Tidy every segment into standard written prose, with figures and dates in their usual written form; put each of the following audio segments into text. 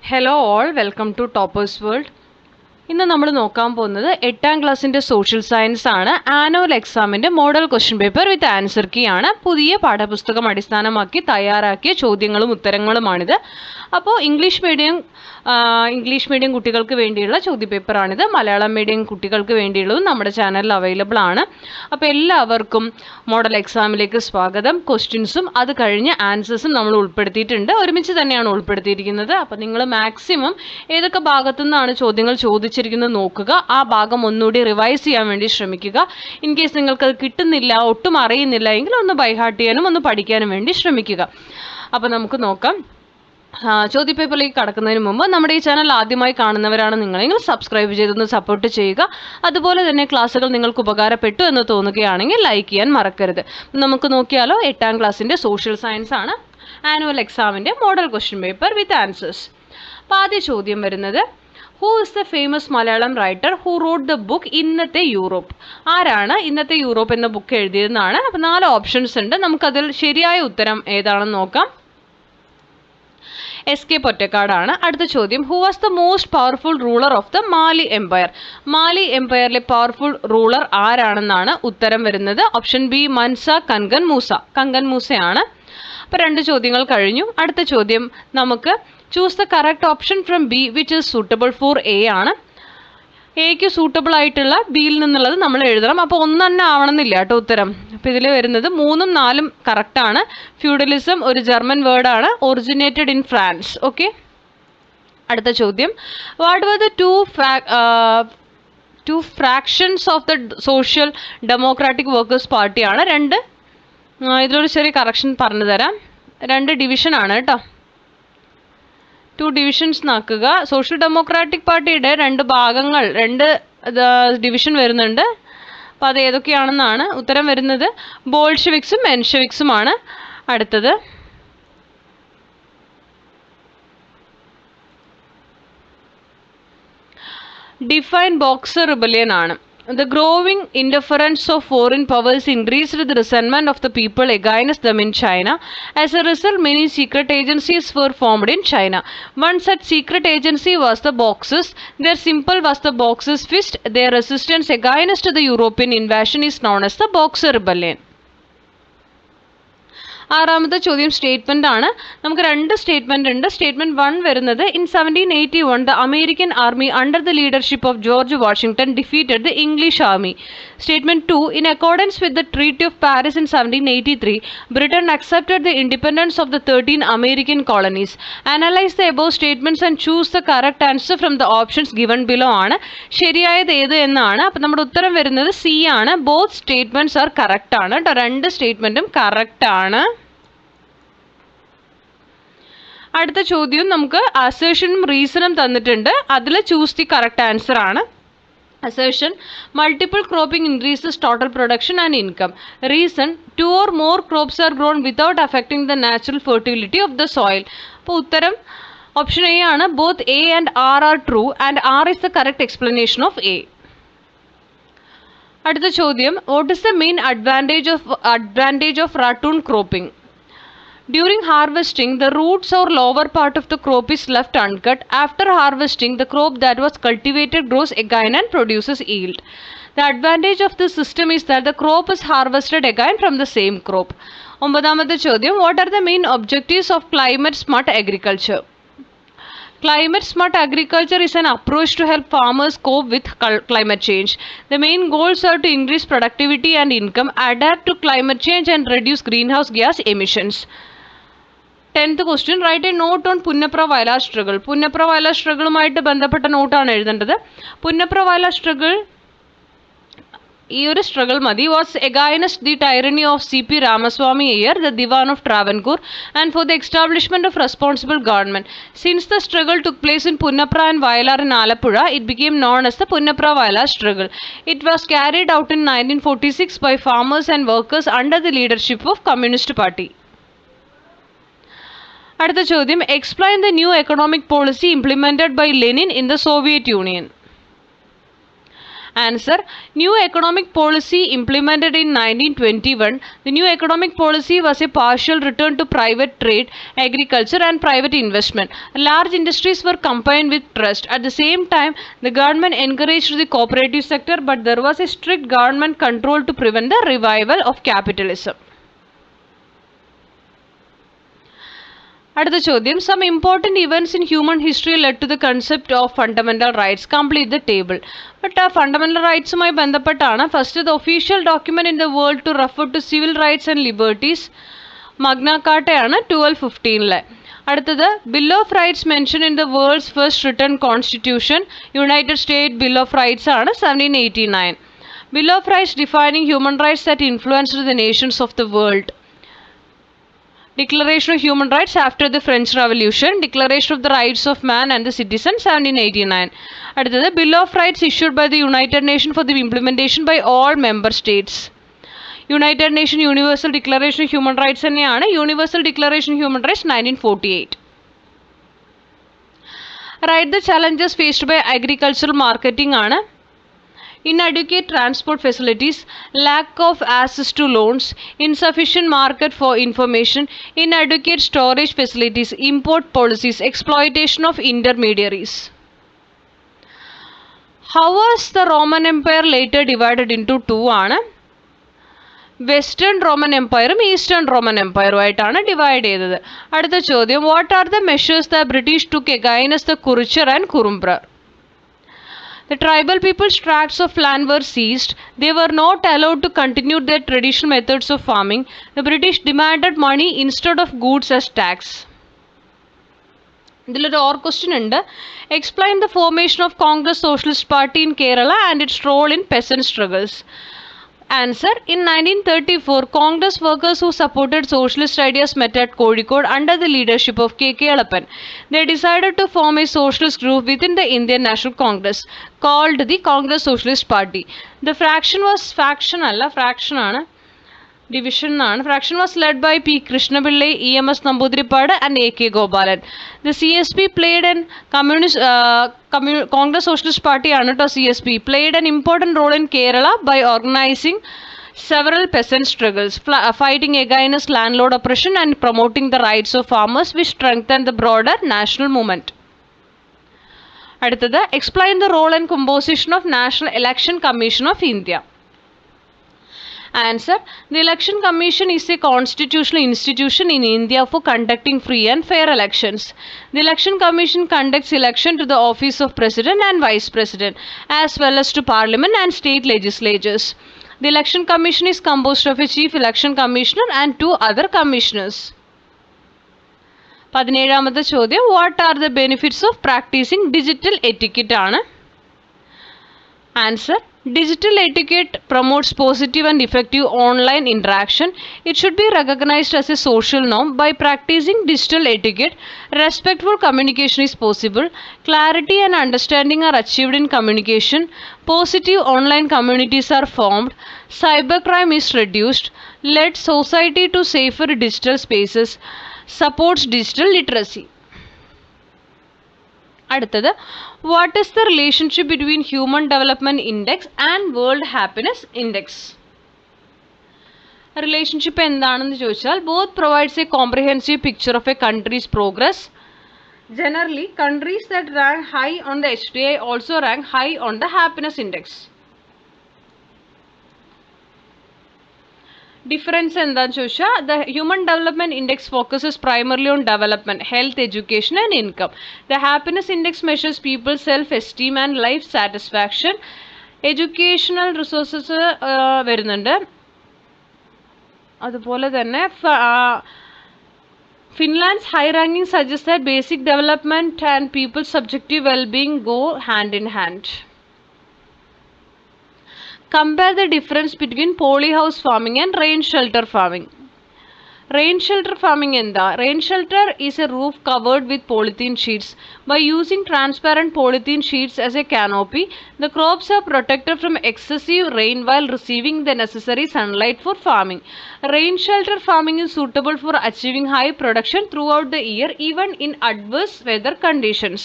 Hello all, welcome to Toppers World. ഇന്ന് നമ്മൾ നോക്കാൻ പോകുന്നത് 8ാം ക്ലാസ്സിൻ്റെ സോഷ്യൽ സയൻസ് ആണ്. ആനുവൽ എക്സാമിൻ്റെ model question paper with answer key ആണ്. പുതിയ പാഠപുസ്തകം അടിസ്ഥാനമാക്കി തയ്യാറാക്കിയ ചോദ്യങ്ങളും ഉത്തരങ്ങളുമാണിത്. അപ്പോൾ ഇംഗ്ലീഷ് മീഡിയം കുട്ടികൾക്ക് വേണ്ടിയുള്ള ചോദ്യപേപ്പറാണിത്. മലയാളം മീഡിയം കുട്ടികൾക്ക് വേണ്ടിയുള്ളതും നമ്മുടെ ചാനലിൽ അവൈലബിൾ ആണ്. അപ്പോൾ എല്ലാവർക്കും മോഡൽ എക്സാമിലേക്ക് സ്വാഗതം. ക്വസ്റ്റ്യൻസും അത് കഴിഞ്ഞ് ആൻസേഴ്സും നമ്മൾ ഉൾപ്പെടുത്തിയിട്ടുണ്ട്. ഒരുമിച്ച് തന്നെയാണ് ഉൾപ്പെടുത്തിയിരിക്കുന്നത്. അപ്പോൾ നിങ്ങൾ മാക്സിമം ഏതൊക്കെ ഭാഗത്തു നിന്നാണ് ചോദ്യങ്ങൾ ചോദിച്ചിരിക്കുന്നത് നോക്കുക. ആ ഭാഗം ഒന്നുകൂടി റിവൈസ് ചെയ്യാൻ വേണ്ടി ശ്രമിക്കുക. ഇൻ കേസ് നിങ്ങൾക്കത് കിട്ടുന്നില്ല, ഒട്ടും അറിയുന്നില്ല എങ്കിൽ ഒന്ന് ബൈഹാർട്ട് ചെയ്യാനും ഒന്ന് പഠിക്കാനും വേണ്ടി ശ്രമിക്കുക. അപ്പോൾ നമുക്ക് നോക്കാം. ചോദ്യപേപ്പറിലേക്ക് കടക്കുന്നതിന് മുമ്പ് നമ്മുടെ ഈ ചാനൽ ആദ്യമായി കാണുന്നവരാണ് നിങ്ങളെങ്കിൽ സബ്സ്ക്രൈബ് ചെയ്തൊന്ന് സപ്പോർട്ട് ചെയ്യുക. അതുപോലെ തന്നെ ക്ലാസ്സുകൾ നിങ്ങൾക്ക് ഉപകാരപ്പെട്ടു എന്ന് തോന്നുകയാണെങ്കിൽ ലൈക്ക് ചെയ്യാൻ മറക്കരുത്. നമുക്ക് നോക്കിയാലോ, 8ാം ക്ലാസ്സിൻ്റെ സോഷ്യൽ സയൻസ് ആണ്, ആനുവൽ എക്സാമിൻ്റെ model question paper with answers. അപ്പോൾ ആദ്യ ചോദ്യം വരുന്നത്, who is the famous Malayalam writer who wrote the book ഇന്നത്തെ യൂറോപ്പ്? ആരാണ് ഇന്നത്തെ യൂറോപ്പ് എന്ന ബുക്ക് എഴുതിയതെന്നാണ്. അപ്പോൾ 4 ഓപ്ഷൻസ് ഉണ്ട്. നമുക്കതിൽ ശരിയായ ഉത്തരം ഏതാണെന്ന് നോക്കാം. എസ്.കെ. പൊറ്റക്കാടാണ്. അടുത്ത ചോദ്യം, who was the most powerful ruler of the Mali empire? Mali എംപയറിലെ പവർഫുൾ റൂളർ ആരാണെന്നാണ് ഉത്തരം വരുന്നത്. Option B Mansa Kankan Musa. Kankan മൂസയാണ്. അപ്പോൾ 2 ചോദ്യങ്ങൾ കഴിഞ്ഞു. അടുത്ത ചോദ്യം നമുക്ക് choose the correct option from B which is suitable for A ആണ്. എക്ക് സൂട്ടബിൾ ആയിട്ടുള്ള ബിയിൽ നിന്നുള്ളത് നമ്മൾ എഴുതണം. അപ്പോൾ ഒന്ന് തന്നെ ആവണമെന്നില്ല കേട്ടോ ഉത്തരം. അപ്പോൾ ഇതിൽ വരുന്നത് 3ഉം 4ഉം കറക്റ്റാണ്. ഫ്യൂഡലിസം ഒരു ജർമ്മൻ വേർഡാണ്, ഒറിജിനേറ്റഡ് ഇൻ ഫ്രാൻസ്. ഓക്കെ. അടുത്ത ചോദ്യം, what were the two fractions of the social democratic workers പാർട്ടിയാണ്. ഇതിലൊരു ചെറിയ കറക്ഷൻ പറഞ്ഞു തരാം. 2 ഡിവിഷനാണ് കേട്ടോ. 2 ഡിവിഷൻസ് നാക്കുക. സോഷ്യൽ ഡെമോക്രാറ്റിക് പാർട്ടിയുടെ 2 ഭാഗങ്ങൾ, 2 ഡിവിഷൻ വരുന്നുണ്ട്. അപ്പോൾ അത് ഏതൊക്കെയാണെന്നാണ് ഉത്തരം വരുന്നത്. ബോൾഷെവിക്സും മെൻഷെവിക്സുമാണ്. അടുത്തത് ഡിഫൈൻ ബോക്സർ റിബലിയൻ ആണ്. The growing interference of foreign powers increased the resentment of the people against them in China. As a result, many secret agencies were formed in China. One such secret agency was the Boxers. Their symbol was the Boxers' fist. Their resistance against the European invasion is known as the Boxer Rebellion. 6ാമത്തെ ചോദ്യം statement ആണ്. നമുക്ക് 2 statement ഉണ്ട്. Statement 1 വരുന്നത്, in 1781 the American army under the leadership of George Washington defeated the English army. Statement 2, in accordance with the treaty of Paris in 1783 Britain accepted the independence of the 13 American colonies. Analyse the above statements and choose the correct answer from the options given below ആണ്. ശരിയായത് ഏത് എന്നാണ്. അപ്പോൾ നമ്മുടെ ഉത്തരം വരുന്നത് C ആണ്. Both statements are correct ആണ് കേട്ടോ. 2 സ്റ്റേറ്റ്മെന്റും കറക്റ്റ് ആണ്. അടുത്ത ചോദ്യം നമുക്ക് അസേഷനും റീസണും തന്നിട്ടുണ്ട്. അതിൽ ചൂസ് ദി കറക്റ്റ് ആൻസർ ആണ്. Assertion, multiple cropping increases total production and income. Reason, 2 or more crops are grown without affecting the natural fertility of the soil. അപ്പോൾ ഉത്തരം ഓപ്ഷൻ എ ആണ്. Both A and R are true and R is the correct explanation of A. അടുത്ത ചോദ്യം, what is the main advantage of ratoon cropping? During harvesting, the roots or lower part of the crop is left uncut. After harvesting, the crop that was cultivated grows again and produces yield. The advantage of this system is that the crop is harvested again from the same crop. 9ാമത്തെ ചോദ്യം, what are the main objectives of climate smart agriculture? Climate smart agriculture is an approach to help farmers cope with climate change. The main goals are to increase productivity and income, adapt to climate change and reduce greenhouse gas emissions. 10th question, write a note on Punnapra Vailar struggle. Punnapra Vailar struggle-ഉമായിട്ട് ബന്ധപ്പെട്ട നോട്ടാണ് എഴുതേണ്ടത്. Punnapra Vailar struggle, ഈ ഒരു struggle മതി. Was against the tyranny of C.P. Ramaswamy Iyer, the Diwan of Travancore, and for the establishment of responsible government. Since the struggle took place in Punnapra and Vailar in Alappuzha, it became known as the Punnapra Vailar struggle. It was carried out in 1946 by farmers and workers under the leadership of Communist Party. അടുത്ത ചോദ്യം, explain the new economic policy implemented by Lenin in the Soviet Union. Answer. New economic policy implemented in 1921. The new economic policy was a partial return to private trade, agriculture and private investment. Large industries were combined with trust. At the same time, the government encouraged the cooperative sector, but there was a strict government control to prevent the revival of capitalism. അടുത്ത ചോദ്യം, some important events in human history led to the concept of fundamental rights. Complete the table. But ആ fundamental റൈറ്റ്സുമായി ബന്ധപ്പെട്ടാണ് first the official document in the world to refer to civil rights and liberties Magna കാർട്ടയാണ് 1215. അടുത്തത് bill of rights mention in the world's first written constitution United State bill of rights ആണ് 1789. Bill of rights defining human rights that influenced the Nations of the world. Declaration of Human Rights after the French Revolution, Declaration of the Rights of Man and the Citizen 1789. അടുത്തത് Bill of Rights issued by the United Nations for the implementation by all member states. United Nations Universal Declaration of Human Rights തന്നെയാണ് Universal Declaration of Human Rights 1948. Write the challenges faced by agricultural marketing ആണ് inadequate transport facilities, lack of access to loans, insufficient market for information, inadequate storage facilities, import policies, exploitation of intermediaries. How was the Roman Empire later divided into two ആണ് western Roman എംപയറും eastern Roman എംപയറും ആയിട്ടാണ് divide ചെയ്തത്. അടുത്ത ചോദ്യം, what are the measures the British took against the Kurichiyar and Kurumbar? The tribal people's tracts of land were seized. They were not allowed to continue their traditional methods of farming. The British demanded money instead of goods as tax. ഇതിലൊരു or question ഉണ്ട്. Explain the formation of Congress Socialist Party in Kerala and its role in peasant struggles. Answer. In 1934, Congress workers who supported socialist ideas met at Kozhikode under the leadership of K. Kelappan. They decided to form a socialist group within the Indian National Congress called the Congress Socialist Party. The faction was led by P. Krishnapillai, E.M.S. Namboodiripad and A.K. Gopalan. The CSP played an Congress Socialist Party CSP played an important role in Kerala by organizing several peasant struggles, fighting against landlord oppression and promoting the rights of farmers, which strengthened the broader national movement. അടുത്തത്, explain the role and composition of National Election Commission of India. Answer. The Election Commission is a constitutional institution in India for conducting free and fair elections. The Election Commission conducts election to the office of President and Vice President, as well as to Parliament and state legislatures. The Election Commission is composed of a Chief Election Commissioner and 2 other commissioners. 17ാമത്തെ ചോദ്യം, what are the benefits of practicing digital etiquette ആണ്? Answer. Digital etiquette promotes positive and effective online interaction. It should be recognized as a social norm. By practicing digital etiquette, respectful communication is possible. Clarity and understanding are achieved in communication. Positive online communities are formed. Cybercrime is reduced. Led society to safer digital spaces. Supports digital literacy. അടുത്തത്, what is the relationship between human development index and world happiness index? Relationship എന്താണെന്ന് ചോദിച്ചാൽ, both provides A comprehensive picture of A countries progress. Generally countries that rank high on the HDI also rank high on the happiness index. Difference എന്താണെന്ന് ചോദിച്ചാൽ, the human development index focuses primarily on development, health, education and income. The happiness index measures people self esteem and life satisfaction. Educational resources വരുന്നുണ്ട്. അതുപോലെ തന്നെ Finland's high ranking suggests that basic development and people's subjective well-being go hand in hand. Compare the difference between polyhouse farming and rain shelter farming. Rain shelter farming എന്താ? Rain shelter is a roof covered with polythene sheets. By using transparent polythene sheets as a canopy, the crops are protected from excessive rain while receiving the necessary sunlight for farming. Rain shelter farming is suitable for achieving high production throughout the year, even in adverse weather conditions.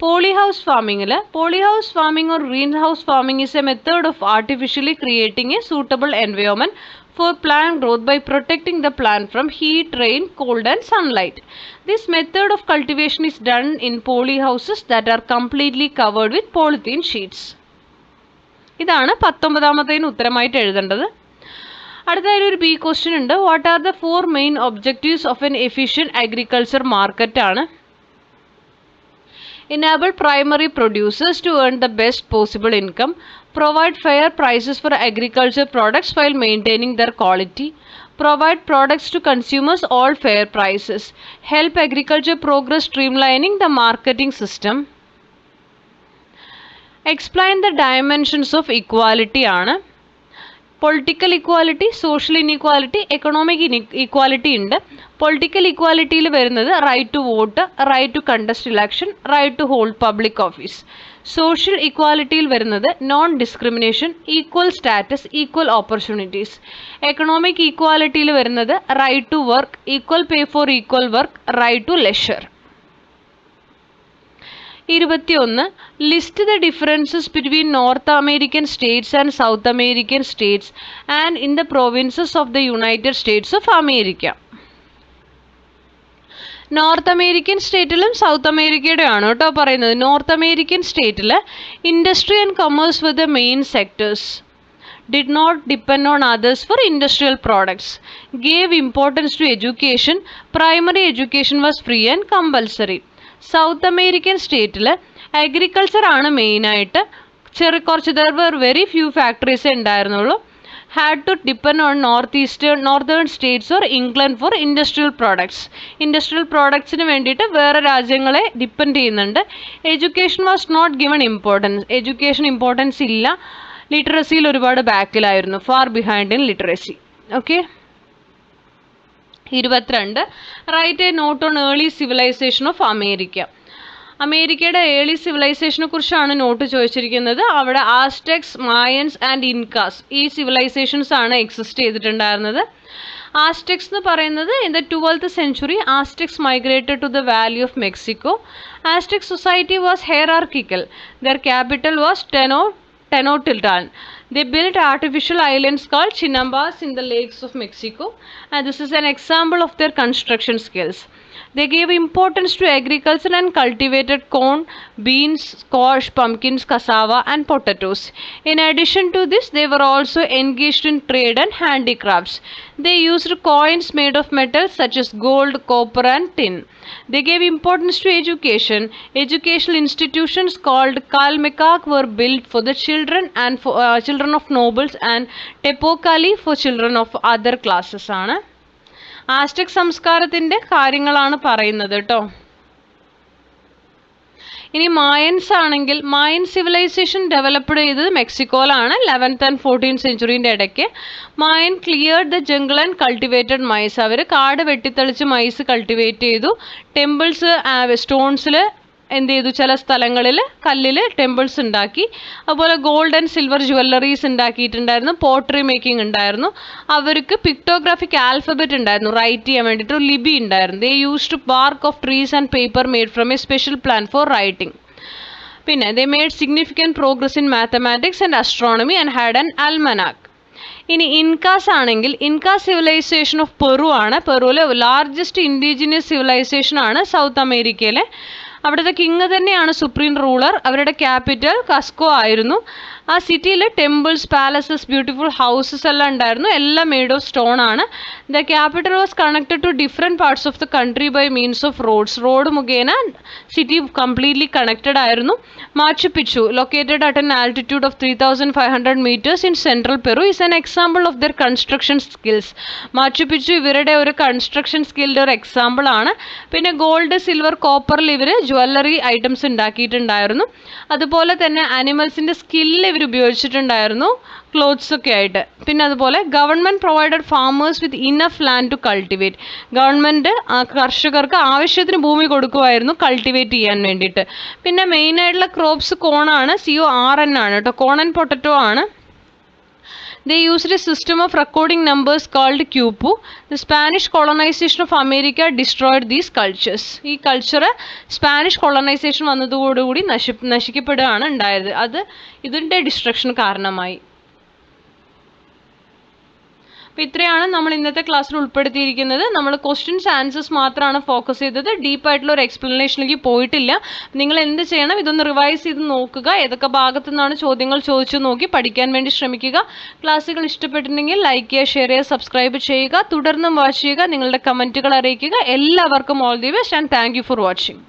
Polyhouse farming or green house farming is a method of artificially creating a suitable environment for plant growth by protecting the plant from heat, rain, cold and sunlight. This method of cultivation is done in polyhouses that are completely covered with polythene sheets. ഇതാണ് 19ാമത്തേന് ഉത്തരമായിട്ട് എഴുതേണ്ടത്. അടുത്തതായി ഒരു B question ഉണ്ട്. What are the 4 main objectives of N efficient agriculture market ആണ്. Enable primary producers to earn the best possible income, provide fair prices for agriculture products while maintaining their quality, provide products to consumers all fair prices, help agriculture progress streamlining the marketing system. Explain the dimensions of equality ആണ്. Political equality, social inequality, economic equality ഉണ്ട്. Political ഇക്വാലിറ്റിയിൽ വരുന്നത് right to vote, right to contest election, right to hold public office. Social ഇക്വാലിറ്റിയിൽ വരുന്നത് non discrimination, equal status, equal opportunities. Economic ഇക്വാലിറ്റിയിൽ വരുന്നത് right to work, equal pay for equal work, right to leisure. 21. List the differences between North American states and South American states and in the provinces of the United States of America. North American സ്റ്റേറ്റിലും south അമേരിക്കയുടെ ആണ് കേട്ടോ പറയുന്നത്. North American സ്റ്റേറ്റിൽ industry and commerce with the main sectors, did not depend on others for industrial products, gave importance to education, primary education was free and compulsory. South American സ്റ്റേറ്റിൽ agriculture ആണ് മെയിനായിട്ട്. കുറച്ച് there were very few ഫാക്ടറീസേ ഉണ്ടായിരുന്നുള്ളൂ. Had to depend on northern states or England for industrial products. Industrial പ്രോഡക്ട്സിന് വേണ്ടിയിട്ട് വേറെ രാജ്യങ്ങളെ ഡിപ്പെൻഡ് ചെയ്യുന്നുണ്ട്. Education was not given importance. Education importance ഇല്ല. ലിറ്ററസിയിൽ ഒരുപാട് ബാക്കിലായിരുന്നു, far behind in literacy. Okay. 22. Write a note on early civilisation of America. അമേരിക്കയുടെ ഏർലി സിവിലൈസേഷനെ കുറിച്ചാണ് നോട്ട് ചോദിച്ചിരിക്കുന്നത്. അവിടെ ആസ്ടെക്സ്, മായൻസ് ആൻഡ് ഇൻകാസ് ഈ സിവിലൈസേഷൻസ് ആണ് എക്സിസ്റ്റ് ചെയ്തിട്ടുണ്ടായിരുന്നത്. ആസ്ടെക്സ് എന്ന് പറയുന്നത് in the 12th century Aztecs migrated to the valley of Mexico. Aztec society was hierarchical. Their capital was Tenochtitlan. They built artificial islands called Chinambas in the lakes of Mexico, and this is an example of their construction skills. They gave importance to agriculture and cultivated corn, beans, squash, pumpkins, cassava and potatoes. In addition to this, they were also engaged in trade and handicrafts. They used coins made of metals such as gold, copper and tin. They gave importance to education. Educational institutions called Kalmekak were built for the children and for children of nobles, and Tepokali for children of other classes ആണ്. Aztec സംസ്കാരത്തിൻ്റെ കാര്യങ്ങളാണ് പറയുന്നത് കേട്ടോ. ഇനി മായൻസ് ആണെങ്കിൽ, മായൻ civilisation developed ചെയ്തത് മെക്സിക്കോയിലാണ് 11th and 14th centuryൻ്റെ ഇടയ്ക്ക്. Mayan cleared the jungle and cultivated maize. അവർ കാട് വെട്ടിത്തെളിച്ച് മൈസ് കൾട്ടിവേറ്റ് ചെയ്തു. ടെമ്പിൾസ് സ്റ്റോൺസിൽ എന്ത് ചെയ്തു, ചില സ്ഥലങ്ങളിൽ കല്ലിൽ ടെമ്പിൾസ് ഉണ്ടാക്കി. അതുപോലെ ഗോൾഡ് ആൻഡ് സിൽവർ ജുവല്ലറീസ് ഉണ്ടാക്കിയിട്ടുണ്ടായിരുന്നു. പോട്ടറി മേക്കിംഗ് ഉണ്ടായിരുന്നു. അവർക്ക് പിക്ടോഗ്രാഫിക് ആൽഫബറ്റ് ഉണ്ടായിരുന്നു, റൈറ്റ് ചെയ്യാൻ വേണ്ടിയിട്ട് ലിപി ഉണ്ടായിരുന്നു. They used bark of trees and paper made from a special plant for writing. പിന്നെ they made significant progress in mathematics and astronomy and had an almanac. ഇനി Incas ആണെങ്കിൽ, ഇൻകാ സിവിലൈസേഷൻ ഓഫ് പെറു ആണ്. പെറുവിലെ largest indigenous civilisation ആണ് South അമേരിക്കയിലെ. അവിടുത്തെ king തന്നെയാണ് supreme ruler. അവരുടെ ക്യാപിറ്റൽ കസ്കോ ആയിരുന്നു. ആ സിറ്റിയിൽ ടെമ്പിൾസ്, പാലസസ്, ബ്യൂട്ടിഫുൾ ഹൗസസ് എല്ലാം ഉണ്ടായിരുന്നു. എല്ലാം മെയ്ഡ് ഓഫ് സ്റ്റോൺ ആണ്. The capital was connected to different parts of the country by means of roads. Road മുഖേന സിറ്റി കംപ്ലീറ്റ്ലി കണക്റ്റഡ് ആയിരുന്നു. Machu Picchu, located at an altitude of 3500 meters in central Peru, is an example of their construction skills. Machu Picchu ഇവരുടെ ഒരു construction സ്കില്ലിൻ്റെ ഒരു example ആണ്. പിന്നെ gold, silver, കോപ്പറിൽ ഇവർ jewellery items ഉണ്ടാക്കിയിട്ടുണ്ടായിരുന്നു. അതുപോലെ തന്നെ ആനിമൽസിൻ്റെ സ്കില്ല് ഇവർ ഉപയോഗിച്ചിട്ടുണ്ടായിരുന്നു, ക്ലോത്ത്സ് ഒക്കെ ആയിട്ട്. പിന്നെ അതുപോലെ government provided farmers with enough land to cultivate. Government കർഷകർക്ക് ആവശ്യത്തിന് ഭൂമി കൊടുക്കുമായിരുന്നു കൾട്ടിവേറ്റ് ചെയ്യാൻ വേണ്ടിയിട്ട്. പിന്നെ മെയിനായിട്ടുള്ള ക്രോപ്സ് കോണാണ്, CORN ആണ് കേട്ടോ, കോൺ ആൻഡ് പൊട്ടറ്റോ ആണ്. They used a system of recording numbers called Q-pu. The Spanish colonization of America destroyed these cultures. ഈ കൾച്ചർ സ്പാനിഷ് കൊളോണൈസേഷൻ വന്നതോടുകൂടി നശിക്കപ്പെടുകയാണ് ഉണ്ടായത്. അത് ഇതിൻ്റെ ഡിസ്ട്രക്ഷൻ കാരണമായി. അപ്പോൾ ഇത്രയാണ് നമ്മൾ ഇന്നത്തെ ക്ലാസ്സിൽ ഉൾപ്പെടുത്തിയിരിക്കുന്നത്. നമ്മൾ ക്വസ്റ്റ്യൻസ് ആൻസേഴ്സ് മാത്രമാണ് ഫോക്കസ് ചെയ്തത്. ഡീപ്പായിട്ടുള്ള ഒരു എക്സ്പ്ലനേഷനിലേക്ക് പോയിട്ടില്ല. നിങ്ങൾ എന്ത് ചെയ്യണം, ഇതൊന്ന് റിവൈസ് ചെയ്ത് നോക്കുക. ഏതൊക്കെ ഭാഗത്തു നിന്നാണ് ചോദ്യങ്ങൾ ചോദിച്ചു നോക്കി പഠിക്കാൻ വേണ്ടി ശ്രമിക്കുക. ക്ലാസ്സുകൾ ഇഷ്ടപ്പെട്ടിട്ടുണ്ടെങ്കിൽ ലൈക്ക് ചെയ്യുക, ഷെയർ ചെയ്യുക, സബ്സ്ക്രൈബ് ചെയ്യുക. തുടർന്നും വാച്ച് ചെയ്യുക. നിങ്ങളുടെ കമൻറ്റുകൾ അറിയിക്കുക. എല്ലാവർക്കും all the best and thank you for watching.